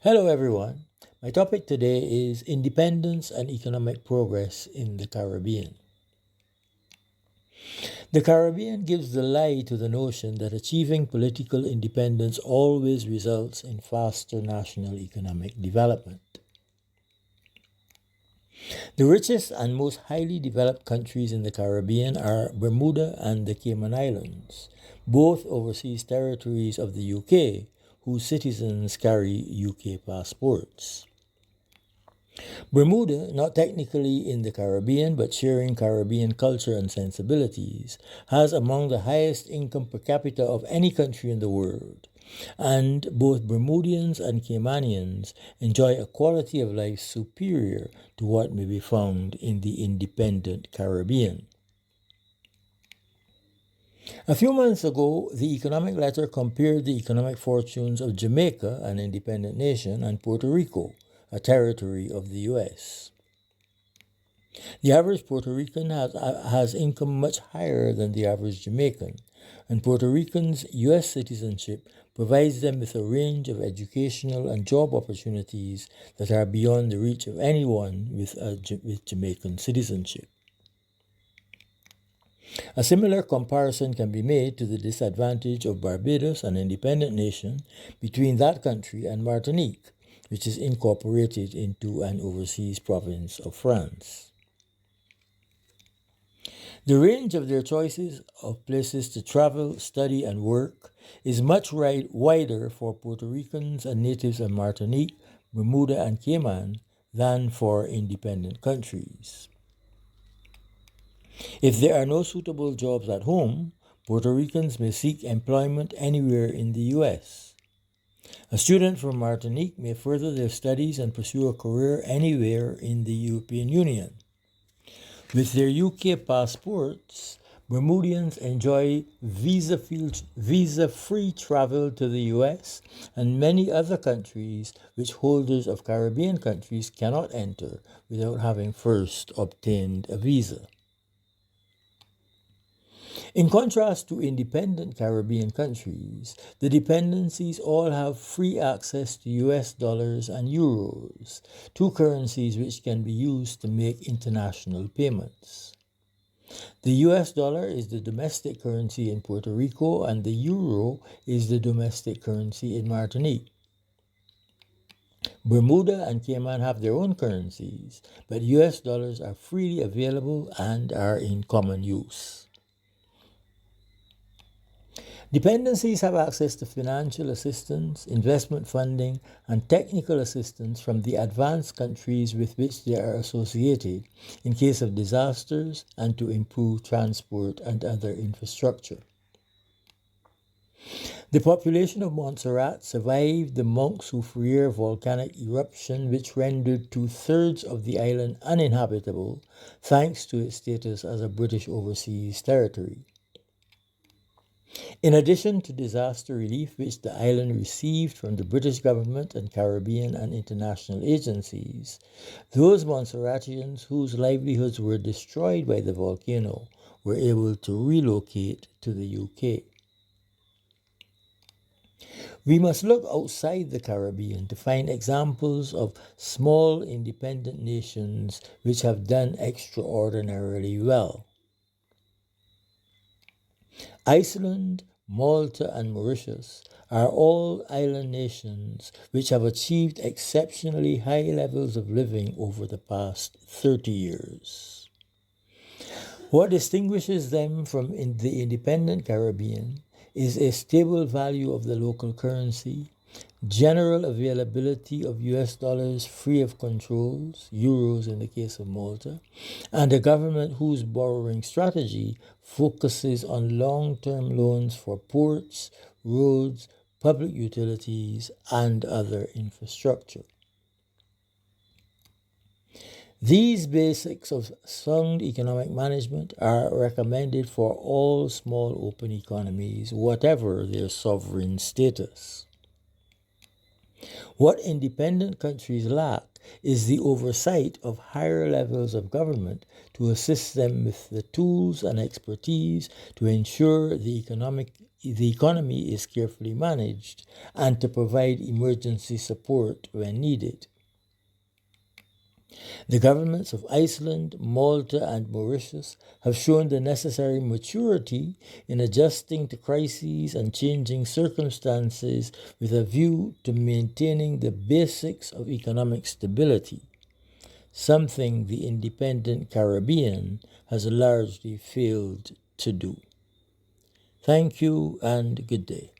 Hello, everyone. My topic today is independence and economic progress in the Caribbean. The Caribbean gives the lie to the notion that achieving political independence always results in faster national economic development. The richest and most highly developed countries in the Caribbean are Bermuda and the Cayman Islands, both overseas territories of the UK, whose citizens carry UK passports. Bermuda, not technically in the Caribbean but sharing Caribbean culture and sensibilities, has among the highest income per capita of any country in the world, and both Bermudians and Caymanians enjoy a quality of life superior to what may be found in the independent Caribbean. A few months ago, the Economic Letter compared the economic fortunes of Jamaica, an independent nation, and Puerto Rico, a territory of the U.S. The average Puerto Rican has income much higher than the average Jamaican, and Puerto Ricans' U.S. citizenship provides them with a range of educational and job opportunities that are beyond the reach of anyone with Jamaican citizenship. A similar comparison can be made to the disadvantage of Barbados, an independent nation, between that country and Martinique, which is incorporated into an overseas province of France. The range of their choices of places to travel, study, and work is much wider for Puerto Ricans and natives of Martinique, Bermuda, and Cayman than for independent countries. If there are no suitable jobs at home, Puerto Ricans may seek employment anywhere in the U.S. A student from Martinique may further their studies and pursue a career anywhere in the European Union. With their UK passports, Bermudians enjoy visa-free travel to the US and many other countries which holders of Caribbean countries cannot enter without having first obtained a visa. In contrast to independent Caribbean countries, the dependencies all have free access to US dollars and euros, two currencies which can be used to make international payments. The US dollar is the domestic currency in Puerto Rico and the euro is the domestic currency in Martinique. Bermuda and Cayman have their own currencies, but US dollars are freely available and are in common use. Dependencies have access to financial assistance, investment funding, and technical assistance from the advanced countries with which they are associated in case of disasters and to improve transport and other infrastructure. The population of Montserrat survived the Mont Soufriere volcanic eruption which rendered 2/3 of the island uninhabitable thanks to its status as a British overseas territory. In addition to disaster relief which the island received from the British government and Caribbean and international agencies, those Montserratians whose livelihoods were destroyed by the volcano were able to relocate to the UK. We must look outside the Caribbean to find examples of small independent nations which have done extraordinarily well. Iceland, Malta, and Mauritius are all island nations which have achieved exceptionally high levels of living over the past 30 years. What distinguishes them from the independent Caribbean is a stable value of the local currency, general availability of US dollars free of controls, euros in the case of Malta, and a government whose borrowing strategy focuses on long-term loans for ports, roads, public utilities, and other infrastructure. These basics of sound economic management are recommended for all small open economies, whatever their sovereign status. What independent countries lack is the oversight of higher levels of government to assist them with the tools and expertise to ensure the economy is carefully managed and to provide emergency support when needed. The governments of Iceland, Malta, and Mauritius have shown the necessary maturity in adjusting to crises and changing circumstances with a view to maintaining the basics of economic stability, something the independent Caribbean has largely failed to do. Thank you and good day.